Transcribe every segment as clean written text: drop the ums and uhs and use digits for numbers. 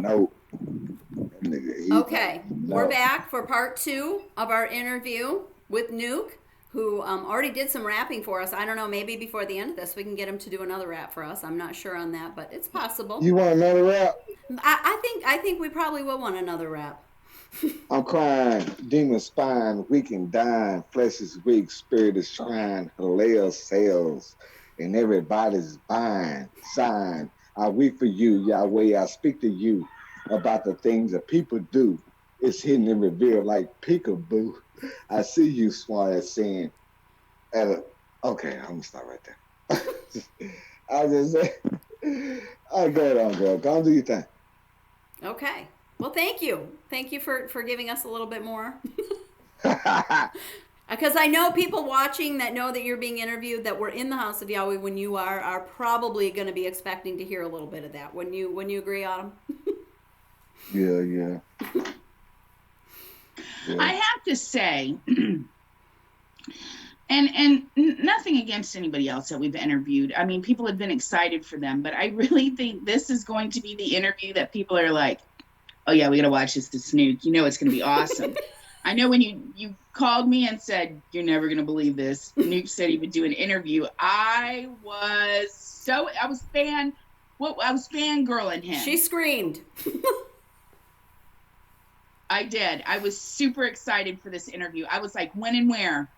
note. That nigga, he like, Okay, we're no. back for part two of our interview with Nuke, who already did some rapping for us. I don't know, maybe before the end of this, we can get him to do another rap for us. I'm not sure on that, but it's possible. You want another rap? I think we probably will want another rap. I'm crying, demon spine, weak and dying, flesh is weak, spirit is shrine, Hallel cells, and everybody's buying, sign. I weep for you, Yahweh, I speak to you about the things that people do. It's hidden and revealed like peekaboo. I see you, smart saying, okay, I'm gonna stop right there. I just say, I go on, girl. Go on, do your thing. Okay. Well, thank you. Thank you for giving us a little bit more. Because I know people watching that know that you're being interviewed that were in the House of Yahweh when you are probably going to be expecting to hear a little bit of that. When you agree, Autumn? Yeah, yeah, yeah. I have to say, and nothing against anybody else that we've interviewed. I mean, people have been excited for them, but I really think this is going to be the interview that people are like, oh yeah, we got to watch this to Snook. You know it's going to be awesome. I know when you called me and said you're never going to believe this. Nuke said he would do an interview. I was fangirling him. She screamed. I did. I was super excited for this interview. I was like, when and where?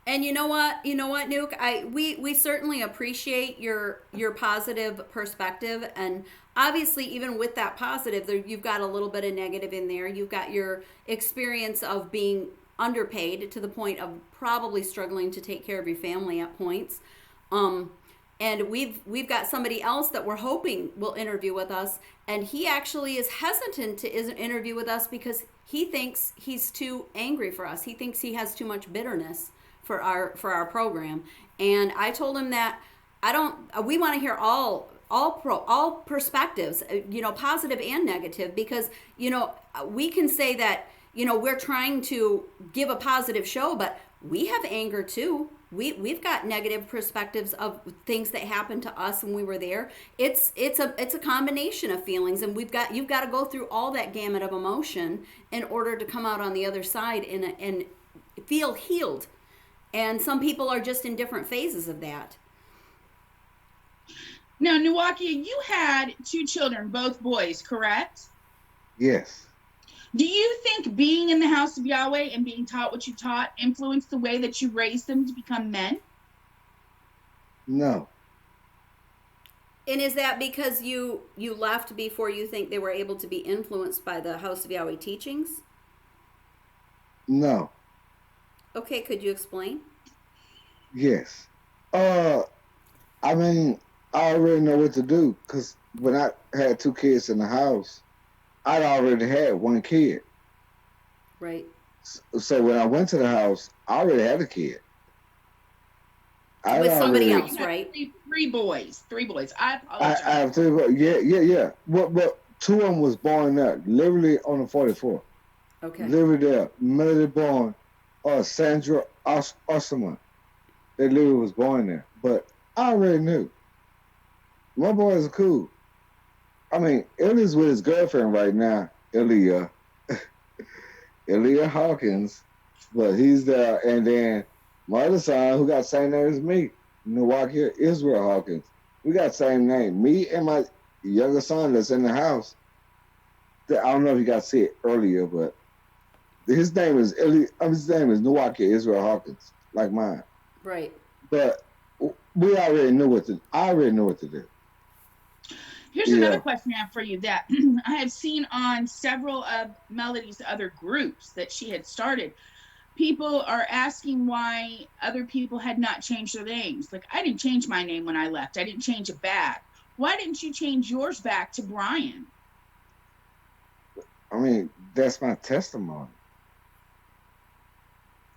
And you know what? You know what, Nuke? We certainly appreciate your positive perspective, and obviously, even with that positive, you've got a little bit of negative in there. You've got your experience of being underpaid to the point of probably struggling to take care of your family at points. And we've got somebody else that we're hoping will interview with us, and he actually is hesitant to interview with us because he thinks he's too angry for us. He thinks he has too much bitterness for our program. And I told him that I don't. We want to hear all perspectives, positive and negative, because we can say that we're trying to give a positive show, but we have anger too. We've got negative perspectives of things that happened to us when we were there. It's a combination of feelings, and you've got to go through all that gamut of emotion in order to come out on the other side and feel healed. And some people are just in different phases of that. Now, Milwaukee, you had 2 children, both boys, correct? Yes. Do you think being in the House of Yahweh and being taught what you taught influenced the way that you raised them to become men? No. And is that because you left before you think they were able to be influenced by the House of Yahweh teachings? No. Okay, could you explain? Yes. I mean, I already know what to do because when I had 2 kids in the house, I'd already had 1 kid. Right. So when I went to the house, I already had a kid. With somebody You else, had right? three boys. 3 boys. I I apologize. have 3 boys. Yeah. But 2 of them was born there, literally on the 44. Okay. Literally there. Melody born, Sandra Osman. They literally was born there. But I already knew. My boys are cool. I mean, Illy's with his girlfriend right now, Ariyl Hawkins, but he's there. And then my other son, who got the same name as me, Milwaukee Israel Hawkins, we got the same name. Me and my younger son that's in the house. I don't know if you got to see it earlier, but his name is Milwaukee Israel Hawkins, like mine. Right. But we already knew what to. I already knew what to do. Here's another question I have for you that I have seen on several of Melody's other groups that she had started. People are asking why other people had not changed their names. Like, I didn't change my name when I left. I didn't change it back. Why didn't you change yours back to Brian? I mean, that's my testimony.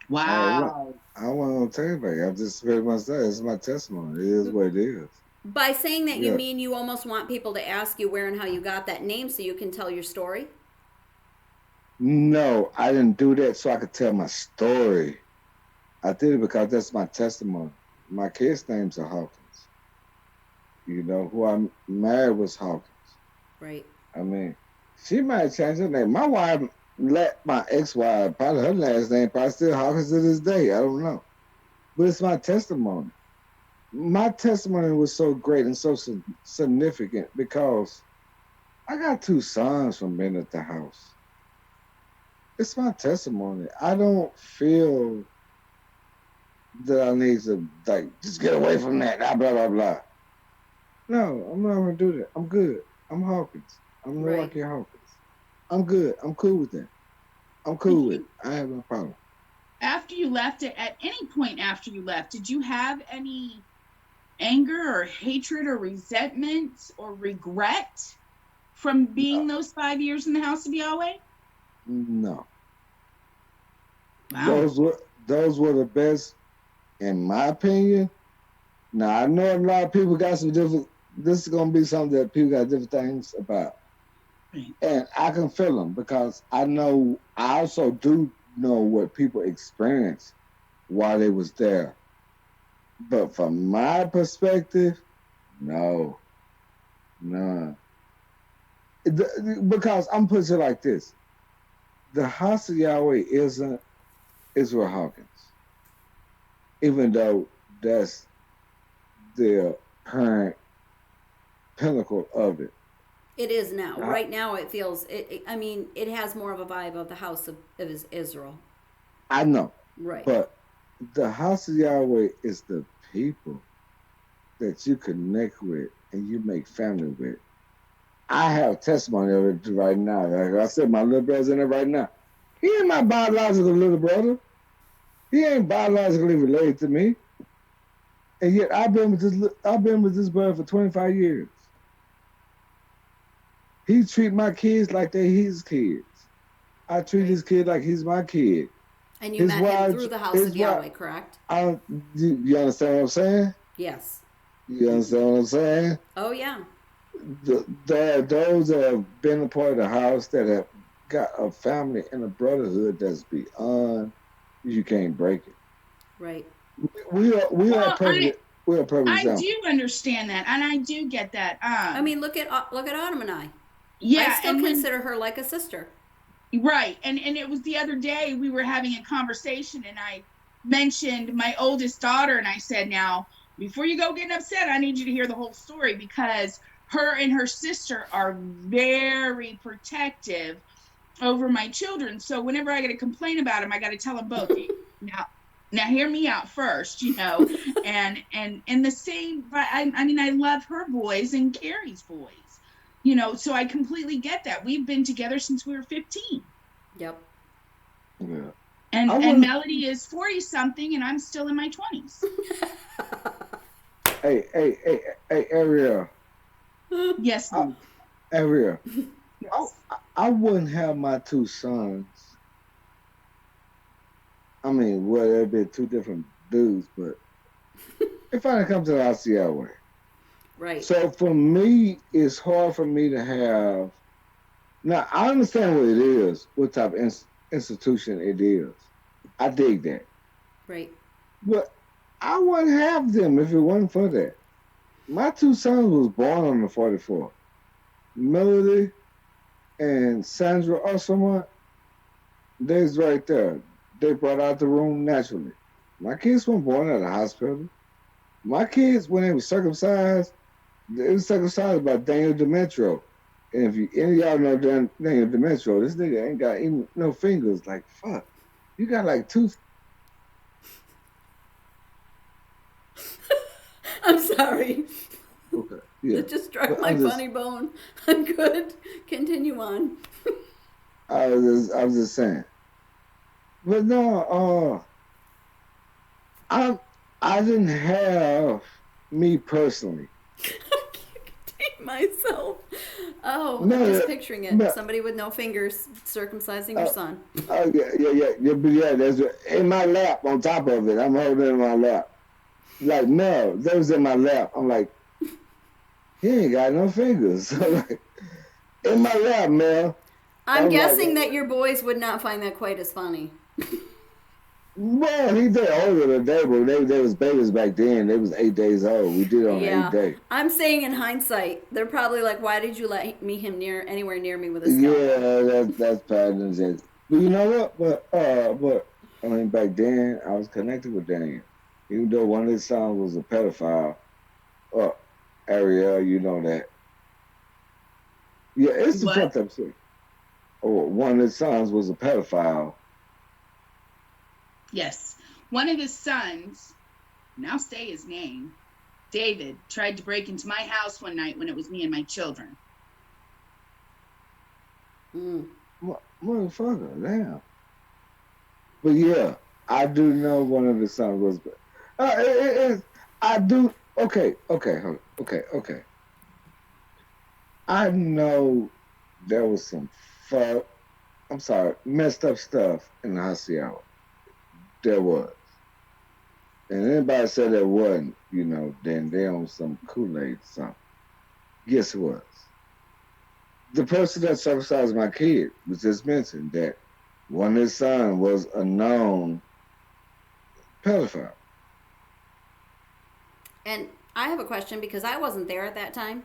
Wow. I don't want to tell anybody. I just very much say it's my testimony. It is what it is. By saying that, you Yeah. mean you almost want people to ask you where and how you got that name so you can tell your story? No, I didn't do that so I could tell my story. I did it because that's my testimony. My kids' names are Hawkins. Who I married was Hawkins. Right. I mean, she might change her name. My wife let my ex-wife, probably her last name, probably still Hawkins to this day. I don't know. But it's my testimony. My testimony was so great and so significant because I got two sons from being at the house. It's my testimony. I don't feel that I need to like just get away from that. Blah blah blah blah. No, I'm not gonna do that. I'm good. I'm Hawkins. I'm Right. Milwaukee Hawkins. I'm good. I'm cool with that. I'm cool with it. I have no problem. After you left, at any point after you left, did you have any anger or hatred or resentment or regret from being those 5 years in the House of Yahweh? No. Wow. Those were the best, in my opinion. Now I know a lot of people got some different. This is gonna be something that people got different things about, Right. and I can feel them because I know. I also do know what people experienced while they was there. But from my perspective, no, none. Because I'm putting it like this: the House of Yahweh isn't Israel Hawkins, even though that's the current pinnacle of it. It is now. Uh, Right now, it feels. I mean, it has more of a vibe of the House of Israel. I know, Right. but the House of Yahweh is the people that you connect with and you make family with. I have testimony of it right now. Like I said, my little brother's in there right now. He ain't my biological little brother. He ain't biologically related to me. And yet I've been with this brother for 25 years. He treat my kids like they his kids. I treat Right. his kid like he's my kid. And you His met him wife, through the House of his wife. Yahweh, correct? You understand what I'm saying? Yes. You understand what I'm saying? Oh yeah. Those that have been a part of the house that have got a family and a brotherhood that's beyond, you can't break it. Right. Well, we are a perfect I example. do understand that, and I do get that. I mean, look at Autumn and I. I Yeah, still and when consider her like a sister. right, and it was the other day we were having a conversation, and I mentioned my oldest daughter, and I said, "Now, before you go getting upset, I need you to hear the whole story because her and her sister are very protective over my children. So whenever I get a complaint about them, I got to tell them both. Now, now hear me out first, and the same. But I mean, I love her boys and Carrie's boys. So I completely get that. We've been together since we were 15, Yep. Yeah. and I and want Melody is 40 something, and I'm still in my 20s. hey, Ariel. Yes, I, Luke. Ariel. I, Yes. I wouldn't have my two sons. I mean, well, they'd be two different dudes, but it finally comes to the ICL way. Right. So for me, it's hard for me to have. Now, I understand what it is, what type of institution it is. I dig that. Right. But I wouldn't have them if it wasn't for that. My two sons was born on the 44. Melody and Sandra or someone, they's right there. They brought out the room naturally. My kids weren't born at a hospital. My kids, when they were circumcised, they were circumcised by Daniel Demetrio. And if any of y'all know Daniel Demetrio, this nigga ain't got even no fingers. Like, fuck. You got like two. I'm sorry. Okay, yeah. It just struck But my funny bone. I'm good. Continue on. I was just saying. But no, I I didn't have me personally. I can't contain myself. Oh, I'm No, just picturing it. no. Somebody with no fingers circumcising your son. Oh yeah. But yeah, there's in my lap on top of it. I'm holding it in my lap. Like no, that was in my lap. I'm like, he ain't got no fingers. So like, in my lap, man. I'm I'm like, guessing that your boys would not find that quite as funny. Well, he's day older than they were. They was babies back then. They was 8 days old. We did it on the eighth Yeah, day. I'm saying in hindsight, they're probably like, "Why did you let me him near anywhere near me with a scalpel?" Yeah, that's patterns. But you know what? But I mean, back then I was connected with Daniel, even though one of his sons was a pedophile. Uh, Ariel, you know that. Yeah, it's the What? fucked up shit. Or one of his sons was a pedophile. Yes. One of his sons, now say his name, David, tried to break into my house one night when it was me and my children. Mm. Motherfucker, damn. But yeah, I do know one of the sons was. I do. Okay. I know there was some fuck. I'm sorry, messed up stuff in the House of Yahweh. There was. And anybody said there wasn't, then they on some Kool-Aid or something. Guess who was? The person that circumcised my kid was just mentioned that one of his sons was a known pedophile. And I have a question because I wasn't there at that time.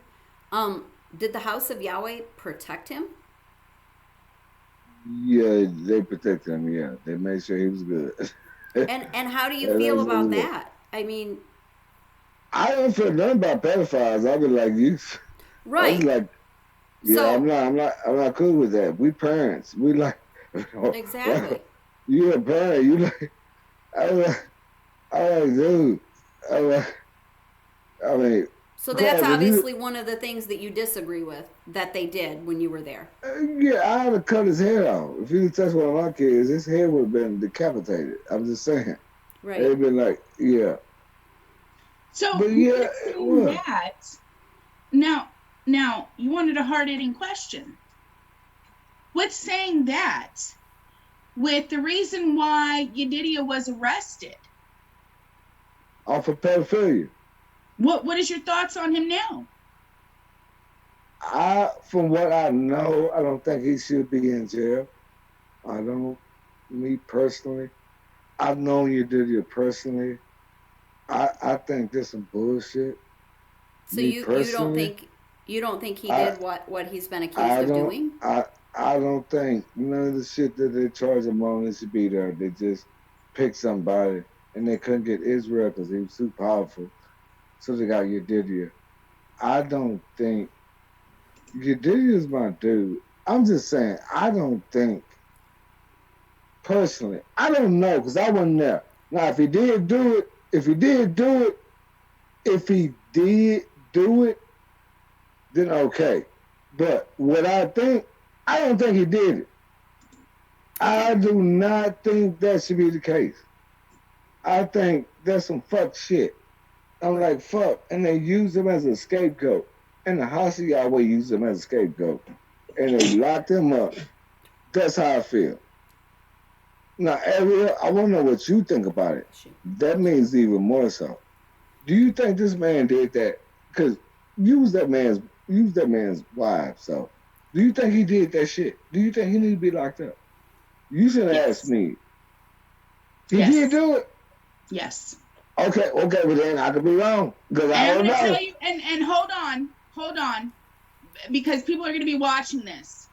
Um, did the House of Yahweh protect him? Yeah, they protected him. Yeah, they made sure he was good. They And how do you made feel sure he was about good. that? I mean, I don't feel nothing about pedophiles. I be like you. I was right. like, yeah, So, I'm not cool with that. We parents. We like, exactly. you a parent. You like, I was like, dude. I was like, I mean, So that's cause if you, obviously one of the things that you disagree with that they did when you were there. yeah, I'd have cut his head off. If he'd touched one of my kids, his head would have been decapitated. I'm just saying. Right. They'd been like, yeah. So But yeah, with it saying was. that, now you wanted a hard-hitting question. With saying that, with the reason why Yedidia was arrested, Off of pedophilia. what is your thoughts on him now? From what I know, I don't think he should be in jail. I don't, me personally. I've known you did it personally. I think this some bullshit. So Me you don't personally, think he I did what he's been accused I of don't doing? I don't think none of the shit that they charge him on should be there. They just picked somebody and they couldn't get Israel because he was too powerful. So they got Yedidia. I don't think Yedidia is my dude. I'm just saying, I don't think personally, I don't know because I wasn't there. Now, if he did do it, if he did do it, if he did do it, then okay. But what I don't think he did it. Okay. I do not think that should be the case. I think that's some fuck shit. I'm Right. like, fuck. And they use him as a scapegoat. And the House of Yahweh used him as a scapegoat. And they locked him up. That's how I feel. Now, Ariel, I want to know what you think about it. Shoot. That means even more so. Do you think this man did that? Because use that man's wife. So, do you think he did that shit? Do you think he need to be locked up? You should ask Yes. me. He did Yes. do it. Yes. Okay, but then I could be wrong because And I I'm don't going to know. tell you, and hold on, because people are going to be watching this.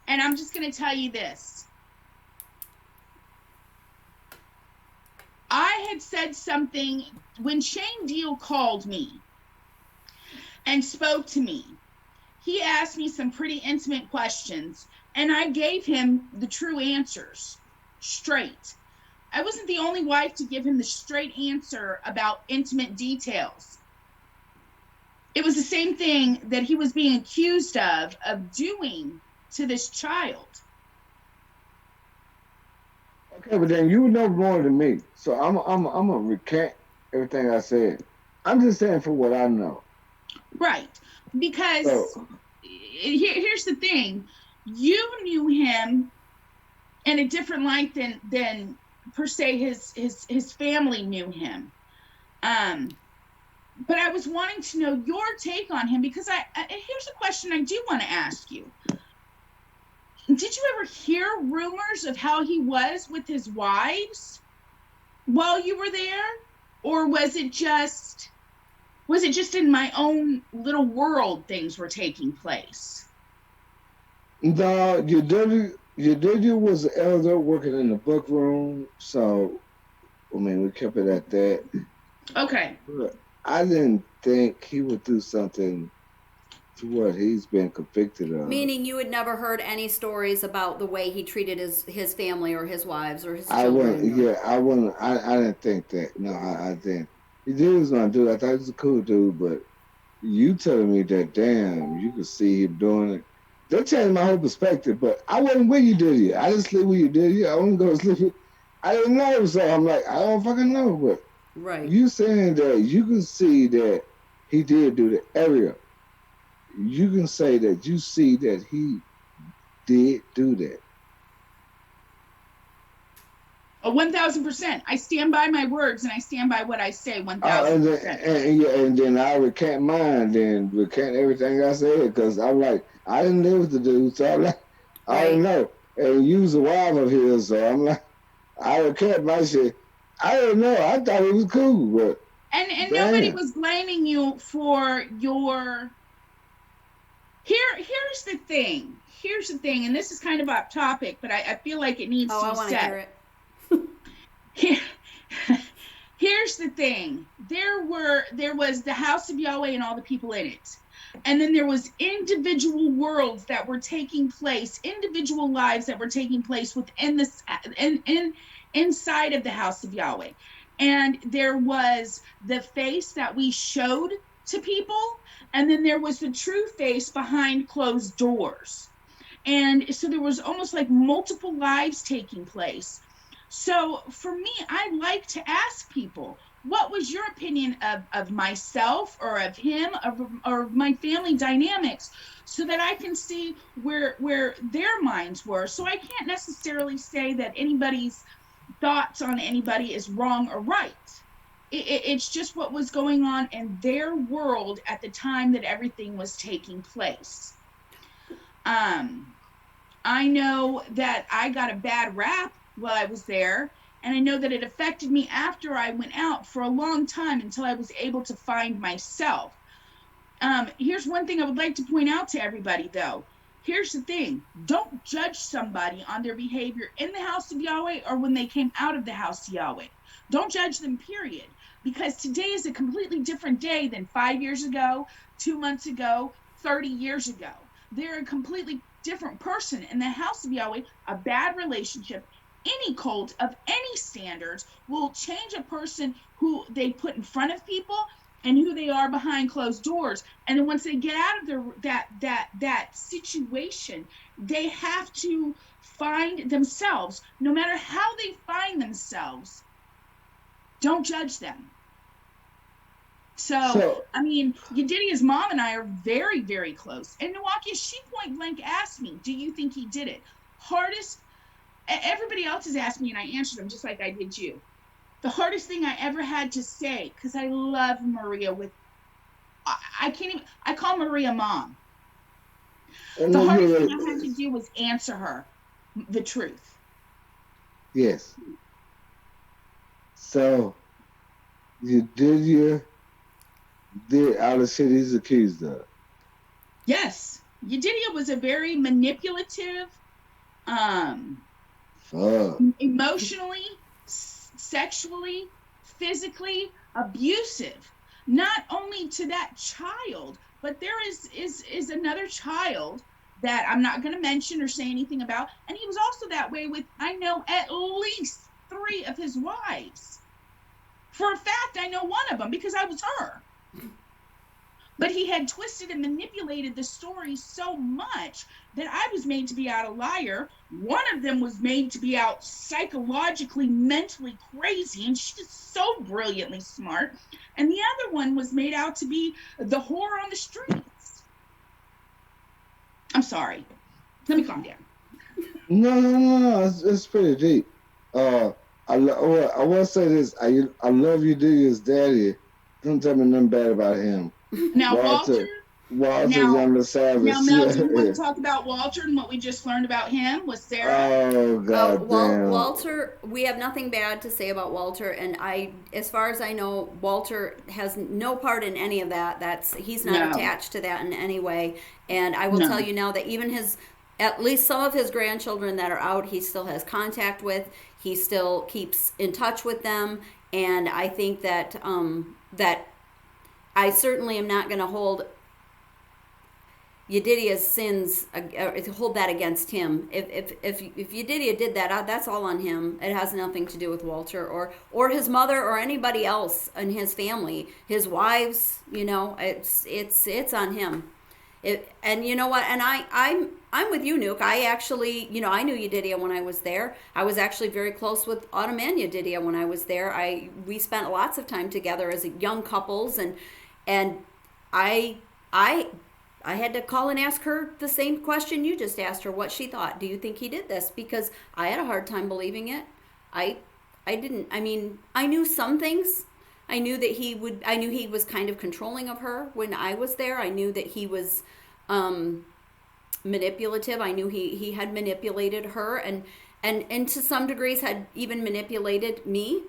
And I'm just going to tell you this. I had said something when Shane Deal called me and spoke to me. He asked me some pretty intimate questions, and I gave him the true answers, straight. I wasn't the only wife to give him the straight answer about intimate details. It was the same thing that he was being accused of doing to this child. Okay, but then you know more than me, so I'm gonna recant everything I said. I'm just saying for what I know. Right. Because So here's the thing. You knew him in a different light than per se his family knew him. But I was wanting to know your take on him because here's a question I do want to ask you. Did you ever hear rumors of how he was with his wives? while you were there, or was it just in my own little world things were taking place? No, your daddy was an elder working in the book room, so I mean we kept it at that. Okay. But I didn't think he would do something to what he's been convicted of. Meaning you had never heard any stories about the way he treated his family or his wives or his I wouldn't, children. Or, yeah, I wouldn't, I didn't think that. No, I didn't. He did what he was gonna do. I thought he was a cool dude, but you telling me that, damn, you could see him doing it. That changed my whole perspective. But I wasn't with you, did you? I didn't sleep with you, did you? I wouldn't go to sleep with. I didn't know, so I'm like, I don't fucking know. But right. you saying that you can see that he did do the area. You can say that you see that he did do that. 1,000%. I stand by my words and I stand by what I say. Oh, and then, 1,000%. yeah, and then I recant mine, then recant everything I said, because I'm like, I didn't live with the dude, so I'm like, I don't Right. know. And you was a wife of his, so I'm like, I recant my shit. I don't know. I thought it was cool, but And nobody damn. was blaming you for your. Here's the thing. Here's the thing, and this is kind of off topic, but I feel like it needs Oh, to I be want to said. hear it. Here, here's the thing. There was the House of Yahweh and all the people in it. And then there was individual worlds that were taking place, individual lives that were taking place within this inside of the House of Yahweh. And there was the face that we showed to people, and then there was the true face behind closed doors. And so there was almost like multiple lives taking place. So for me, I like to ask people, what was your opinion of myself or of him or my family dynamics, so that I can see where their minds were. So I can't necessarily say that anybody's thoughts on anybody is wrong or right. It's just what was going on in their world at the time that everything was taking place. Um, I know that I got a bad rap while I was there, and I know that it affected me after I went out for a long time until I was able to find myself. Here's one thing I would like to point out to everybody, though. Here's the thing: don't judge somebody on their behavior in the house of Yahweh or when they came out of the house of Yahweh. Don't judge them, period. Because today is a completely different day than 5 years ago, 2 months ago, 30 years ago. They're a completely different person. In the house of Yahweh, a bad relationship, any cult of any standards will change a person who they put in front of people and who they are behind closed doors. And then once they get out of that situation, they have to find themselves. No matter how they find themselves, don't judge them. So, So I mean, Yedidia's mom and I are very, very close. And Milwaukee, she point blank asked me, do you think he did it? Hardest, everybody else has asked me and I answered them just like I did you. The hardest thing I ever had to say, because I love Maria I can't even, I call Maria mom. and The then hardest thing I had to do was answer her the truth. yes. So you did all the shit he's accused of. Yes, Yedidia was a very manipulative, um, Fuck. emotionally, sexually, physically abusive, not only to that child, but there is another child that I'm not going to mention or say anything about, and he was also that way with, I know, at least 3 of his wives. For a fact, I know one of them because I was her. But he had twisted and manipulated the story so much that I was made to be out a liar. One of them was made to be out psychologically, mentally crazy, and she's so brilliantly smart. And the other one was made out to be the whore on the streets. I'm sorry. Let me calm down. No. It's pretty deep. I want to say this. I love you, do his daddy. Don't tell me nothing bad about him. Now, Walter, Walter. Walter Now, Younger now, Savage. Mel, do you want to talk about Walter and what we just learned about him with Sarah? Oh god damn. Walter, we have nothing bad to say about Walter, and as far as I know, Walter has no part in any of that. He's not No, attached to that in any way. And I will tell no. you now that even at least some of his grandchildren that are out, he still has contact with. He still keeps in touch with them, and I think that I certainly am not going to hold Yedidiah's sins, hold that against him. If Yedidiah did that, that's all on him. It has nothing to do with Walter or his mother or anybody else in his family, his wives. It's on him. And you know what? And I'm with you, Nuke. I actually, I knew Yedidiah when I was there. I was actually very close with Autumn and Yedidiah when I was there. We spent lots of time together as young couples, and I I had to call and ask her the same question you just asked her, what she thought. Do you think he did this? Because I had a hard time believing it. I didn't. I mean, I knew some things. I knew he was kind of controlling of her when I was there. I knew that he was manipulative. I knew he had manipulated her and to some degrees had even manipulated me.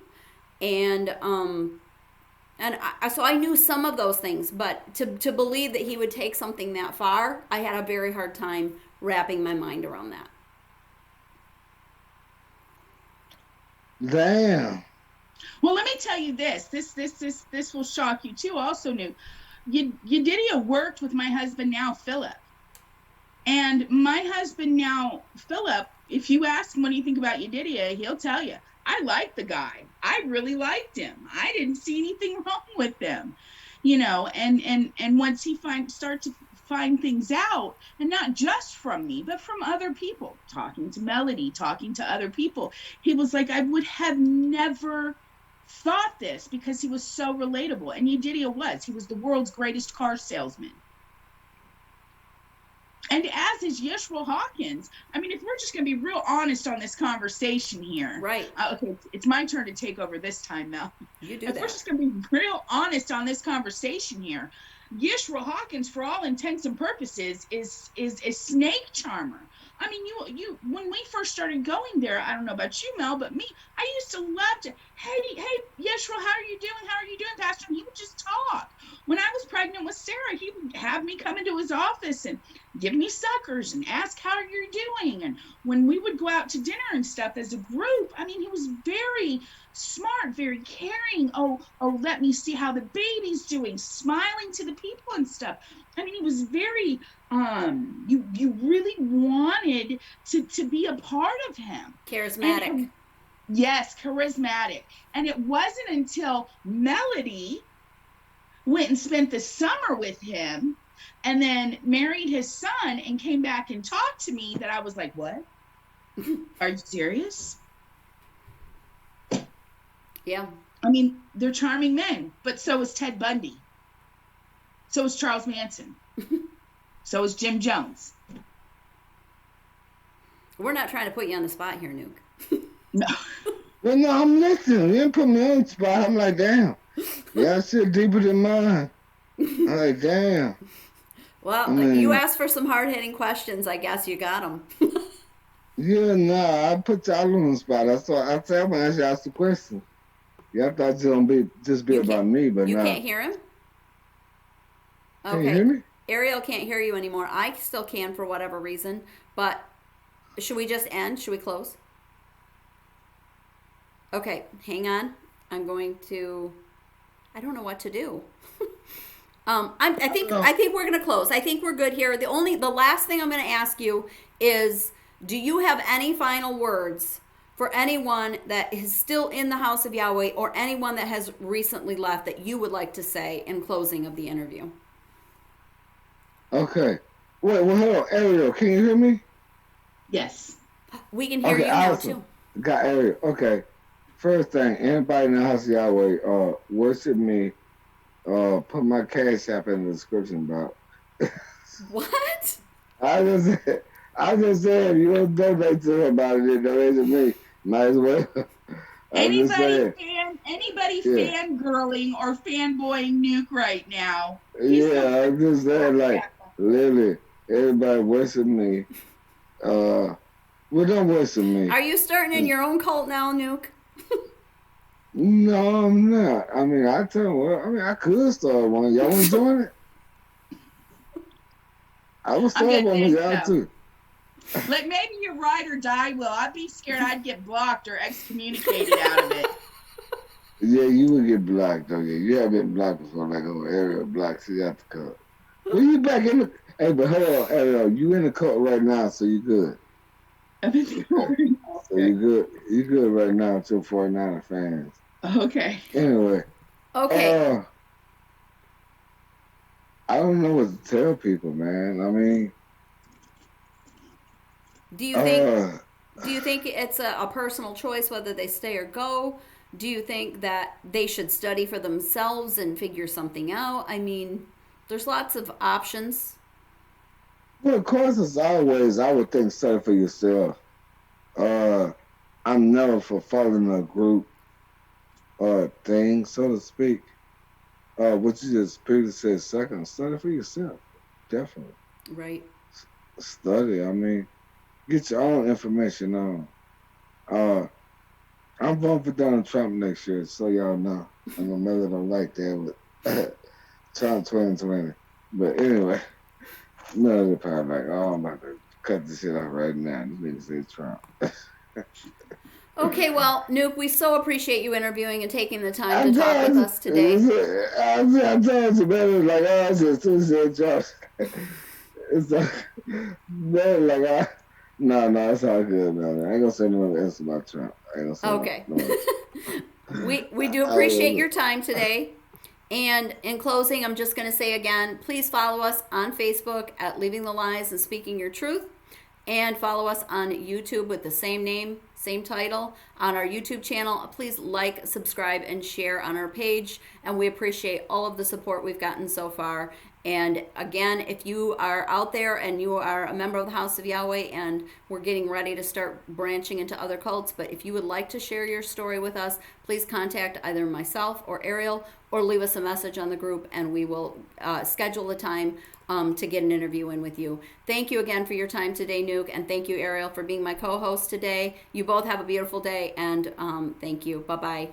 And so I knew some of those things, but to believe that he would take something that far, I had a very hard time wrapping my mind around that. Damn. Well, let me tell you this. This will shock you too. Also, Yedidiah worked with my husband now, Philip, and my husband now, Philip. If you ask him what do you think about Yedidiah, he'll tell you, I like the guy. I really liked him. I didn't see anything wrong with him, and once he start to find things out, and not just from me, but from other people, talking to Melody, talking to other people, he was like, I would have never thought this, because he was so relatable. And Yedidiah he was the world's greatest car salesman. And as is Ariyl Hawkins. I mean, if we're just going to be real honest on this conversation here. Right. Okay, it's my turn to take over this time, Mel. You do if that. We're just going to be real honest on this conversation here. Ariyl Hawkins, for all intents and purposes, is a snake charmer. I mean, you when we first started going there, I don't know about you, Mel, but me, I used to love to, hey, Ariyl, how are you doing, Pastor? And he would just talk. When I was pregnant with Sarah, he would have me come into his office and give me suckers and ask how you're doing. And when we would go out to dinner and stuff as a group, I mean, he was very smart, very caring. Oh, let me see how the baby's doing, smiling to the people and stuff. I mean, he was very, you really wanted to be a part of him. Charismatic. Yes, charismatic. And it wasn't until Melody went and spent the summer with him and then married his son and came back and talked to me that I was like, what? Are you serious? Yeah. I mean, they're charming men, but so is Ted Bundy. So is Charles Manson. So is Jim Jones. We're not trying to put you on the spot here, Nuke. No. Well, no, I'm listening. You didn't put me on the spot. I'm like, damn. Yeah, shit deeper than mine. I'm like, damn. Well, you asked for some hard-hitting questions. I guess you got them. Yeah, nah, I put y'all on the spot. I said I'm gonna ask the question. Yeah, I thought it was gonna be about me, but you nah. can't hear him? Okay. Can you hear me? Ariyl can't hear you anymore. I still can for whatever reason. But should we just end? Should we close? Okay, hang on. I'm going to. I don't know what to do. I think we're going to close. I think we're good here. The last thing I'm going to ask you is, do you have any final words for anyone that is still in the House of Yahweh or anyone that has recently left that you would like to say in closing of the interview? Okay. Wait, well, hold on. Ariyl, can you hear me? Yes. We can hear you now, awesome. too. Got Ariyl. Okay. First thing, anybody in the House of Yahweh, worship me. Put my cash app in the description box. What? I just said, if you don't donate to somebody, then donate to me. Might as well. Anybody can anybody Yeah. fangirling or fanboying Nuke right now. He's Yeah, I'm just saying, like, literally, everybody worship me. Well, don't worship me. Are you starting in your own cult now, Nuke? No, I'm not. I mean, I tell you what, I mean, I could start one. Y'all want to join it? I would I'm start good, one with thanks y'all though. too. Like maybe your ride or die will. I'd be scared I'd get blocked or excommunicated out of it. Yeah, you would get blocked, though. Yeah, you have been blocked before, like, oh, Ariyl blocked, so you have to cut. Well, you back in the. Hey, but hold on, Ariyl, you in the cult right now, so you good. So Okay. you good. You good right now until 49er fans. Okay. Anyway, Okay. uh, I don't know what to tell people, man. I mean, Do you think uh, do you think it's a personal choice whether they stay or go? Do you think that they should study for themselves and figure something out? I mean, there's lots of options. well, of course, as always, I would think study for yourself. Uh, I'm never for following a group or thing, so to speak. What you just previously said, second, study for yourself. Definitely. Right. Study. I mean, get your own information on. Uh, I'm voting for Donald Trump next year, so y'all know. I know Mother don't like that, but Trump 2020. But anyway, none of the probably like, oh, I'm about to cut this shit off right now. This nigga said Trump. Okay, well, Nuke, we so appreciate you interviewing and taking the time to I'm talk with telling us today. I'm telling you, man, it's like, oh, I just too said Trump. It's like, man, like, no, it's all good, man. I ain't gonna say no else about Trump. I ain't gonna say Okay. no else. We do I appreciate will. your time today. And in closing, I'm just going to say again, please follow us on Facebook at Leaving the Lies and Speaking Your Truth. And follow us on YouTube with the same name, same title on our YouTube channel. Please like, subscribe, and share on our page. And we appreciate all of the support we've gotten so far. And again, if you are out there and you are a member of the House of Yahweh and we're getting ready to start branching into other cults, but if you would like to share your story with us, please contact either myself or Ariyl or leave us a message on the group and we will schedule a time to get an interview in with you. Thank you again for your time today, Nuke, and thank you, Ariyl, for being my co-host today. You both have a beautiful day, and thank you. Bye-bye.